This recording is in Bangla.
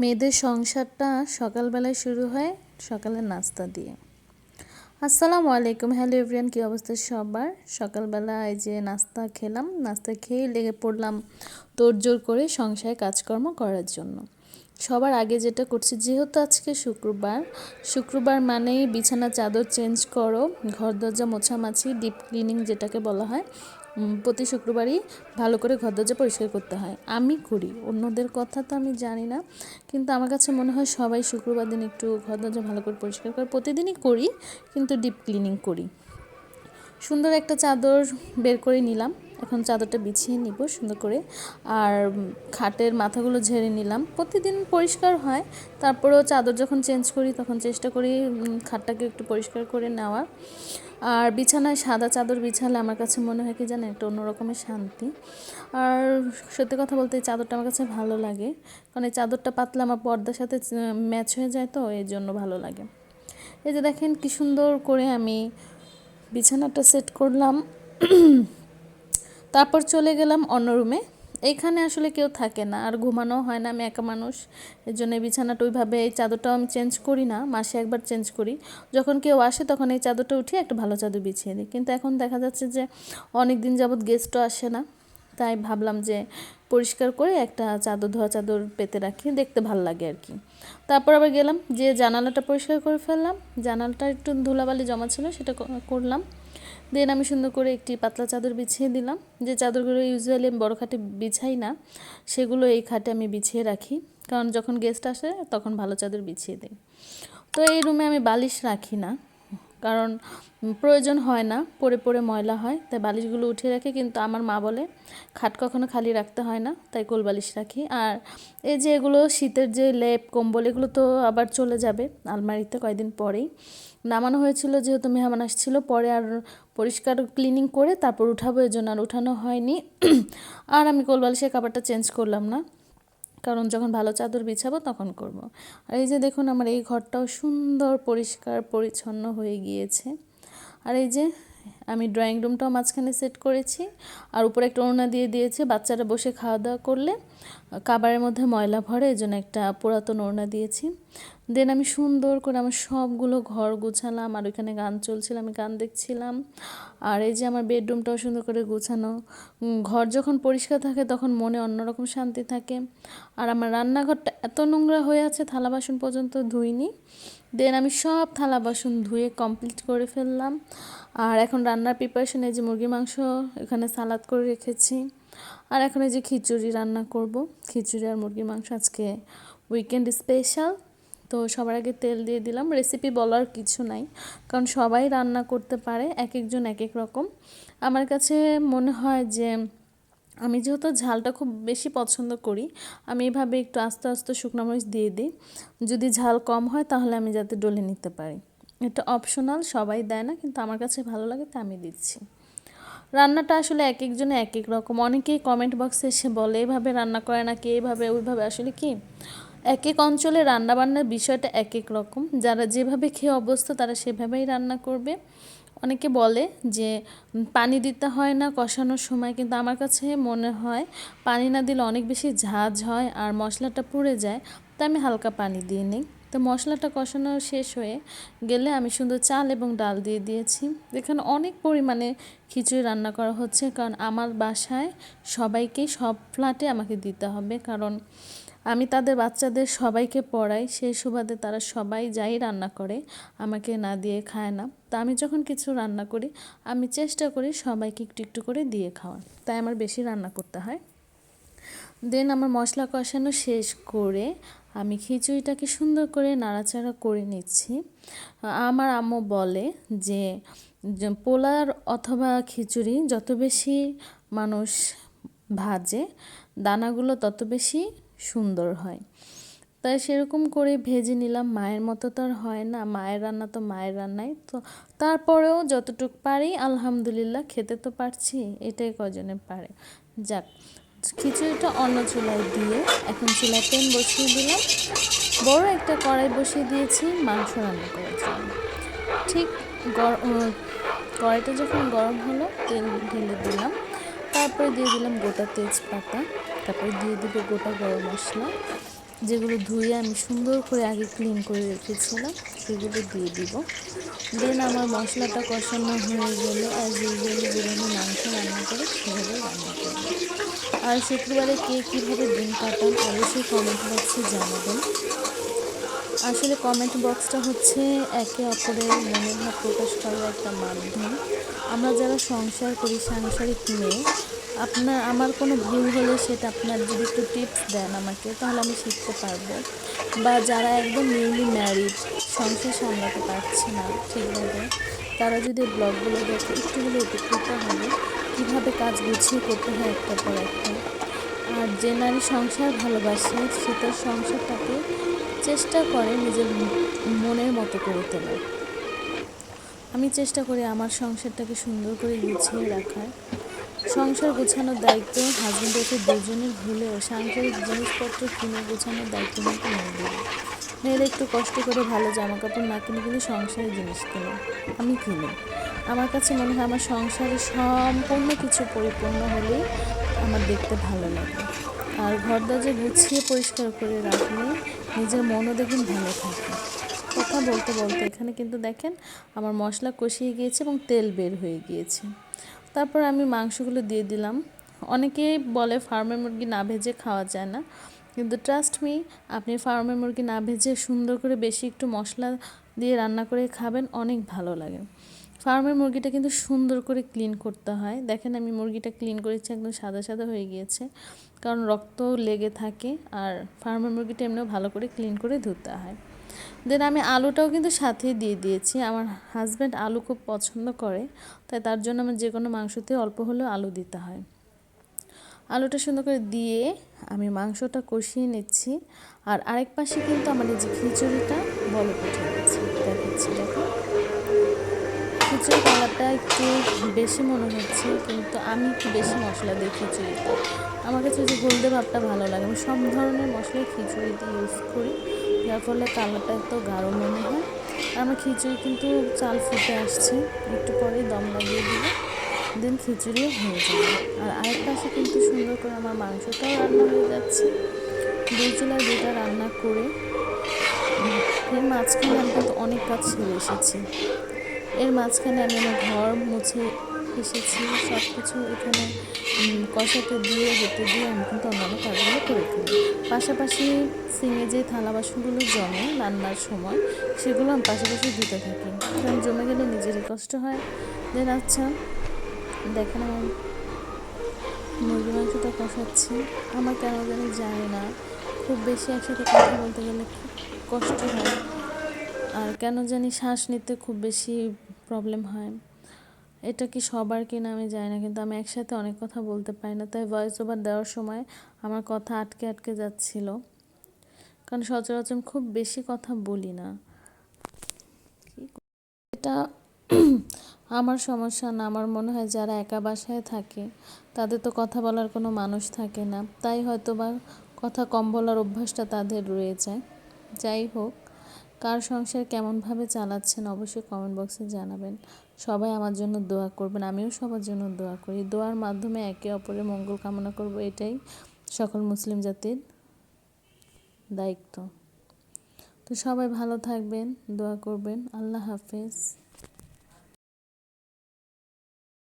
মেয়েদের সংসারটা সকালবেলায় শুরু হয় সকালের নাস্তা দিয়ে। আসসালামু আলাইকুম, হ্যালো এভরিওয়ান, কী অবস্থা সবার? সকালবেলা এই যে নাস্তা খেলাম, নাস্তা খেয়ে লেগে পড়লাম তোড়জোড় করে সংসারে কাজকর্ম করার জন্য। সবার আগে যেটা করছি, যেহেতু আজকে শুক্রবার মানেই বিছানা চাদর চেঞ্জ করো, ঘর দরজা মোছামাছি, ডিপ ক্লিনিং যেটাকে বলা হয়। প্রতি শুক্রবারই ভালো করে ঘর দরজা পরিষ্কার করতে হয়, আমি করি। অন্যদের কথা তো আমি জানি না, কিন্তু আমার কাছে মনে হয় সবাই শুক্রবার দিন একটু ঘর দরজা ভালো করে পরিষ্কার করে। প্রতিদিনই করি, কিন্তু ডিপ ক্লিনিং করি। সুন্দর একটা চাদর বের করে নিলাম, এখন চাদরটা বিছিয়ে নিব সুন্দর করে। আর খাটের মাথাগুলো ঝেড়ে নিলাম, প্রতিদিন পরিষ্কার হয়, তারপরেও চাদর যখন চেঞ্জ করি তখন চেষ্টা করি খাটটাকে একটু পরিষ্কার করে নেওয়ার। আর বিছানায় সাদা চাদর বিছালে আমার কাছে মনে হয় কি জানেন, একটা অন্যরকমের শান্তি। আর সত্যি কথা বলতে এই চাদরটা আমার কাছে ভালো লাগে, কারণ এই চাদরটা পাতলা, আমার পর্দার সাথে ম্যাচ হয়ে যায়, তো এই জন্য ভালো লাগে। এই যে দেখেন কি সুন্দর করে আমি বিছানাটা সেট করলাম। তারপর চলে গেলাম অন্য রুমে। এইখানে আসলে কেউ থাকে না, আর ঘুমানো হয় না, আমি একা মানুষ। এর জন্য বিছানাটা ওইভাবে, এই চাদরটাও আমি চেঞ্জ করি না, মাসে একবার চেঞ্জ করি। যখন কেউ আসে তখন এই চাদরটা উঠিয়ে একটা ভালো চাদর বিছিয়ে দিই। কিন্তু এখন দেখা যাচ্ছে যে অনেক দিন যাবৎ গেস্টও আসে না, তাই ভাবলাম যে পরিষ্কার করে একটা চাদর, ধোয়া চাদর পেতে রাখি, দেখতে ভালো লাগে আর কি। তারপর আবার গেলাম যে জানালাটা পরিষ্কার করে ফেললাম, জানালাটা একটু ধুলাবালি জমা ছিল, সেটা করলাম। দেন আমি সুন্দর করে একটি পাতলা চাদর বিছিয়ে দিলাম। যে চাদরগুলো ইউজুয়ালি আমি বড় খাটে বিছাই না, সেগুলো এই খাটে আমি বিছিয়ে রাখি, কারণ যখন গেস্ট আসে তখন ভালো চাদর বিছিয়ে দিই। তো এই রুমে আমি বালিশ রাখি না, কারণ প্রয়োজন হয় না, পরে পরে ময়লা হয়, তাই বালিশগুলো উঠিয়ে রাখি। কিন্তু আমার মা বলে খাট কখনো খালি রাখতে হয় না, তাই কোল বালিশ রাখি। আর এই যে এগুলো শীতের যে লেপ কম্বল, এগুলো তো আবার চলে যাবে আলমারিতে কয়েকদিন পরেই। নামানো হয়েছিল যেহেতু মেহমান আসছিল, পরে আর পরিষ্কার ক্লিনিং করে তারপর উঠাবো, এর জন্য আর উঠানো হয়নি। আর আমি কোল বালিশের কাপড়টা চেঞ্জ করলাম না, কারণ যখন ভালো চাদর বিছাবো তখন করব। আর এই যে দেখুন আমার এই ঘরটাও সুন্দর পরিষ্কার পরিচ্ছন্ন হয়ে গিয়েছে। আর এই যে আমি ড্রয়িং রুমটাও মাঝখানে সেট করেছি, আর উপরে একটা ওড়না দিয়ে দিয়েছে, বাচ্চারা বসে খাওয়া দাওয়া করলে কাবারের মধ্যে ময়লা ভরে, এই জন্য একটা পুরাতন ওড়না দিয়েছি। দেন আমি সুন্দর করে আমার সবগুলো ঘর গুছালাম, আর ওইখানে গান চলছিল, আমি গান দেখছিলাম। আর এই যে আমার বেডরুমটাও সুন্দর করে গুছানো। ঘর যখন পরিষ্কার থাকে তখন মনে অন্যরকম শান্তি থাকে। আর আমার রান্নাঘরটা এত নোংরা হয়ে আছে, থালা বাসন পর্যন্ত ধুইনি। দেন আমি সব থালা বাসন ধুয়ে কমপ্লিট করে ফেললাম। আর এখন রান্নার প্রিপারেশন, এই যে মুরগির মাংস এখানে সালাদ করে রেখেছি। আর এখন এই যে খিচুড়ি রান্না করব, খিচুড়ি আর মুরগির মাংস, আজকে উইকেন্ড স্পেশাল। তো সবার আগে তেল দিয়ে দিলাম। রেসিপি বলার কিছু নাই, কারণ সবাই রান্না করতে পারে, এক একজন এক এক রকম। আমার কাছে মনে হয় যে আমি যেহেতু ঝালটা খুব বেশি পছন্দ করি, আমি এভাবে একটু আস্তে আস্তে শুকনো মরিচ দিয়ে দিই। যদি ঝাল কম হয় তাহলে আমি যাতে ডলে নিতে পারি। এটা অপশনাল, সবাই দেয় না, কিন্তু আমার কাছে ভালো লাগে তাই আমি দিচ্ছি। রান্নাটা আসলে এক একজনে এক এক রকম। অনেকেই কমেন্ট বক্সে এসে বলে এভাবে রান্না করে না, কে এইভাবে ওইভাবে। আসলে কি, এক এক অঞ্চলে রান্নাবান্নার বিষয়টা এক এক রকম, যারা যেভাবে খেয়ে অভ্যস্ত তারা সেভাবেই রান্না করবে। অনেকে বলে যে পানি দিতে হয় না কষানোর সময়, কিন্তু আমার কাছে মনে হয় পানি না দিলে অনেক বেশি ঝাঁঝ হয় আর মশলাটা পুড়ে যায়, তাই আমি হালকা পানি দিয়ে নিই। তো মশলাটা কষানো শেষ হয়ে গেলে আমি সুন্দর চাল এবং ডাল দিয়ে দিয়েছি। এখানে অনেক পরিমাণে খিচুড়ি রান্না করা হচ্ছে, কারণ আমার বাসায় সবাইকেই, সব ফ্ল্যাটে আমাকে দিতে হবে, কারণ আমি তাদের বাচ্চাদের সবাইকে পড়াই, সেই সুবাদে তারা সবাই যাই রান্না করে আমাকে না দিয়ে খায় না। তা আমি যখন কিছু রান্না করি আমি চেষ্টা করি সবাইকে একটু একটু করে দিয়ে খাওয়ার, তাই আমার বেশি রান্না করতে হয়। দেন আমার মশলা কষানো শেষ করে আমি খিচুড়িটাকে সুন্দর করে নাড়াচাড়া করে নিচ্ছি। আমার আম্মু বলে যে পোলার অথবা খিচুড়ি যত বেশি মানুষ ভাজে দানাগুলো তত বেশি সুন্দর হয়। তাই সেরকম করে ভেজে নিলাম। মায়ের মতো তো আর হয় না, মায়ের রান্না তো মায়ের রান্নাই তো, তারপরেও যতটুকু পারি আলহামদুলিল্লাহ খেতে তো পারছি, এটাই কজনে পারে। যাক, খিচুড়িটা অন্য চুলায় দিয়ে এখন চুলায় প্যান বসিয়ে দিলাম, বড় একটা কড়াই বসিয়ে দিয়েছি মাংস রান্না করার জন্য। ঠিক কড়াইটা যখন গরম হলো তেল ঢেলে দিলাম, তারপরে দিয়ে দিলাম গোটা তেজপাতা, তারপরে দিয়ে দিব গোটা গরম মশলা, যেগুলো ধুয়ে আমি সুন্দর করে আগে ক্লিন করে রেখেছিলাম সেগুলো দিয়ে দিব। দেন আমার মশলাটা কষানো হয়ে গেলে অ্যাজ ইউজুয়ালি যেভাবে মাংস রান্না করে সেভাবেই রান্না করব। আর শুক্রবারে কে কীভাবে দিন কাটান অবশ্যই কমেন্ট বক্সে জানাবেন। আসলে কমেন্ট বক্সটা হচ্ছে একে অপরের মনের ভাব প্রকাশ করার একটা মাধ্যম। আমরা যারা সংসার করি, সাংসারিক মেয়ে, আমার কোনো ভুল হলে সেটা আপনার যদি একটু টিপস দেন আমাকে, তাহলে আমি শিখতে পারবো। বা যারা একদম নিউলি ম্যারিড, সংসার সামলাতে পারছে না ঠিকভাবে, তারা যদি ব্লগগুলো দেখে একটু হলে উপকৃত হবে কীভাবে কাজ গুছিয়ে করতে হয় একটার পর একটা। আর যে নারী সংসার ভালোবাসে সে তার সংসারটাকে চেষ্টা করে নিজের মনের মতো করে তোলার। আমি চেষ্টা করি আমার সংসারটাকে সুন্দর করে গুছিয়ে রাখার। সংসার গোছানোর দায়িত্ব হাজব্যান্ড ওয়াইফে দুজনের ভুলেও সাংসারিক জিনিসপত্র কিনে গোছানোর দায়িত্ব কিন্তু মেয়েদের। মেয়েরা একটু কষ্ট করে ভালো জামা কাপড় না কিনে কিন্তু সংসারের জিনিস কিনে, আমি কিনি। আমার কাছে মনে হয় আমার সংসারে সম্পূর্ণ কিছু পরিপূর্ণ হলেই আমার দেখতে ভালো লাগে। আর ঘর দরজা গুছিয়ে পরিষ্কার করে রাখলে নিজের মনও দেখবেন ভালো থাকে। কথা বলতে বলতে এখানে কিন্তু দেখেন আমার মশলা কষিয়ে গিয়েছে এবং তেল বের হয়ে গিয়েছে। তারপর আমি মাংসগুলো দিয়ে দিলাম। অনেকেই বলে ফার্মের মুরগি না ভেজে খাওয়া যায় না, কিন্তু ট্রাস্ট মি, আপনি ফার্মের মুরগি না ভেজে সুন্দর করে বেশি একটু মশলা দিয়ে রান্না করে খাবেন, অনেক ভালো লাগে। ফার্মের মুরগিটা কিন্তু সুন্দর করে ক্লিন করতে হয়। দেখেন আমি মুরগিটা ক্লিন করেছি, একদম সাদা সাদা হয়ে গিয়েছে, কারণ রক্ত লেগে থাকে। আর ফার্মের মুরগিটা এমনিও ভালো করে ক্লিন করে ধুতে হয়। দেন আমি আলুটাও কিন্তু সাথেই দিয়ে দিয়েছি। আমার হাজব্যান্ড আলু খুব পছন্দ করে, তাই তার জন্য আমার যে কোনো মাংসতে অল্প হলেও আলু দিতে হয়। আলুটা সুন্দর করে দিয়ে আমি মাংসটা কষিয়ে নিচ্ছি। আর আরেক পাশে কিন্তু আমার এই যে খিচুড়িটা বলক উঠে গেছে, দেখাচ্ছি দেখো। খিচুড়ি কালারটা একটু বেশি মনে হচ্ছে, কিন্তু আমি একটু বেশি মশলা দিই খিচুড়িতে। আমার কাছে যে হলদে ভাবটা ভালো লাগে। আমি সব ধরনের মশলাই খিচুড়িতে ইউজ করি, যার ফলে কালারটা এত গাঢ় মনে হয়। আর আমার খিচুড়ি কিন্তু চাল ফুটে আসছে, একটু পরেই দম লাগিয়ে দিব, দেন খিচুড়িও হয়ে যাবে। আর আরেক পাশে কিন্তু সুন্দর করে আমার মাংসটাও রান্না হয়ে যাচ্ছে। দুই চুলায় দুইটা রান্না করে এর মাঝখানে আমি কিন্তু অনেক কাজ সেরে এসেছি। এর মাঝখানে আমি আমার ঘর মুছে এসেছি, সব কিছু এখানে কষাতে দিয়ে হতে দিয়ে আমি কিন্তু অন্যান্য কাজগুলো করে ফেলি। পাশাপাশি সিঙে যে থালা বাসনগুলো জমে রান্নার সময়, সেগুলো আমি পাশাপাশি ধুতে থাকি, কারণ জমে গেলে নিজেরই কষ্ট হয়। দেন আচ্ছা দেখেন আমার মুরগি মাংসটা কষাচ্ছি। আমার কেন জানি জানি না, খুব বেশি একসাথে কথা বলতে গেলে খুব কষ্ট হয়, আর কেন জানি শ্বাস নিতে খুব বেশি প্রবলেম হয়। এটা কি সবার কিনা আমি জানি না, কিন্তু আমি একসাথে অনেক কথা বলতে পারি না, তাই ভয়েস ওভার দেওয়ার সময় আমার কথা আটকে আটকে যাচ্ছিল, কারণ সচরাচর খুব বেশি কথা বলি না। এটা আমার সমস্যা না, আমার মনে হয় যারা একা বাসায় থাকে তাদের তো কথা বলার কোনো মানুষ থাকে না, তাই হয়তো বা কথা কম বলার অভ্যাসটা তাদের রয়ে যায়। যাই হোক, কার সংসার কেমনভাবে চালাচ্ছেন অবশ্যই কমেন্ট বক্সে জানাবেন। সবাই আমার জন্য দোয়া করবেন, আমিও সবার জন্য দোয়া করি। দোয়ার মাধ্যমে একে অপরের মঙ্গল কামনা করব, এটাই সকল মুসলিম জাতির দায়িত্ব। তো সবাই ভালো থাকবেন, দোয়া করবেন। আল্লাহ হাফেজ।